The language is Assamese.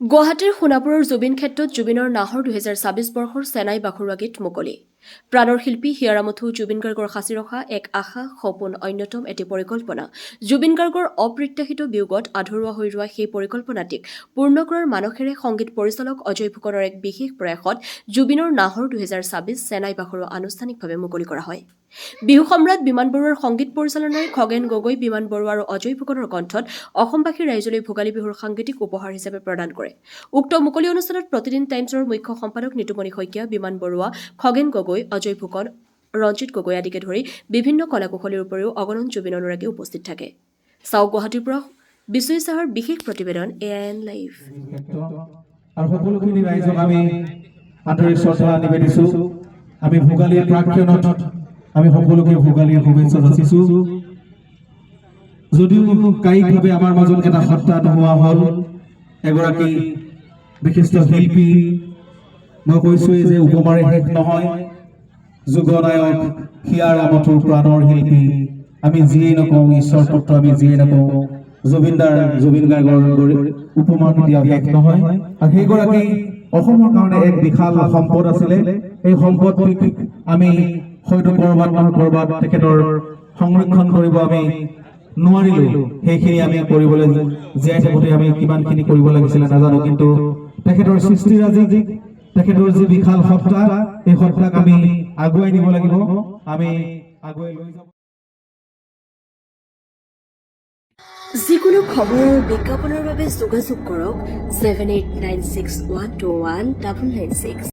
গুৱাহাটীৰ সোণাপুৰৰ জুবিন ক্ষেত্ৰত জুবিনৰ নাহৰ ২০২৬ বৰ্ষৰ চেনাই বাখৰুৱা গীত মুকলি। প্ৰাণৰ শিল্পী হিয়াৰামথু জুবিন গাৰ্গৰ সাঁচি ৰখা এক আশা সপোন অন্যতম এটি পৰিকল্পনা। জুবিন গাৰ্গৰ অপ্ৰত্যাশিত বিয়োগত আধৰুৱা হৈ যোৱা সেই পৰিকল্পনাটিক পূৰ্ণ কৰাৰ মানসেৰে সংগীত পৰিচালক অজয় ফুকনৰ এক বিশেষ প্ৰয়াসত জুবিনৰ নাহৰ ২০২৬ চেনাই বাখৰুৱা আনুষ্ঠানিকভাৱে মুকলি কৰা হয়। বিহু সম্ৰাট বিমান বৰুৱাৰ সংগীত পৰিচালনাৰে খগেন গগৈ, বিমান বৰুৱা আৰু অজয় ফুকনৰ কণ্ঠত অসমবাসী ৰাইজলৈ ভোগালী বিহুৰ সাংগীতিক উপহাৰ হিচাপে প্ৰদান কৰে। উক্ত মুকলি অনুষ্ঠানত প্ৰতিদিন টাইমছৰ মুখ্য সম্পাদক নিতুমণি শইকীয়া, বিমান বৰুৱা, খগেন গগৈ, অজয় ফুকন, ৰঞ্জিত গগৈ আদিকে ধৰি বিভিন্ন কলাকুশলীৰ উপৰিও অগণন জুবিন অনুৰাগী উপস্থিত থাকে। চাওক গুৱাহাটীৰ পৰা বিশ্বজিৎ চাহাৰ বিশেষ প্ৰতিবেদন AIN লাইভ। আৰু সকলোখিনি ৰাইজক আমি আন্তৰিক শ্ৰদ্ধা নিবেদিছো। আমি ভোগালীৰ প্ৰাক্ষণত আমি সকলোকে ভোগালীৰ শুভেচ্ছা যাচিছো। যদিও কায়িকভাৱে আমাৰ মাজত এটা সত্তা নোহোৱা হ'ল, এগৰাকী বিশিষ্ট শিল্পী, মই কৈছোৱেই যে উপমাৰে শেষ নহয়, যুগনায়ক হিয়াৰামথুৰ প্ৰাণৰ শিল্পী, আমি যিয়েই নকওঁ, ঈশ্বৰ পুত্ৰ আমি যিয়েই নকওঁ, জুবিন গাৰ্গৰ উপমা কেতিয়াও শেষ নহয়। আৰু সেইগৰাকী অসমৰ কাৰণে এক বিশাল সম্পদ আছিলে। এই সম্পদটিক আমি হয়তো ক'ৰবাত নহয় ক'ৰবাত তেখেতৰ সংৰক্ষণ কৰিব আমি নোৱাৰিলো। সেইখিনি আমি কৰিবলৈ জীয়াই থাকোঁতে আমি কিমানখিনি কৰিব লাগিছিলে নাজানো, কিন্তু তেখেতৰ সৃষ্টিৰাজি, তেখেতৰ যি বিশাল সত্তা, এই সত্তাক আমি আগুৱাই নিব লাগিব, আমি আগুৱাই লৈ যাব। যিকোনো খবৰ আৰু বিজ্ঞাপনৰ বাবে যোগাযোগ কৰক 7896121996।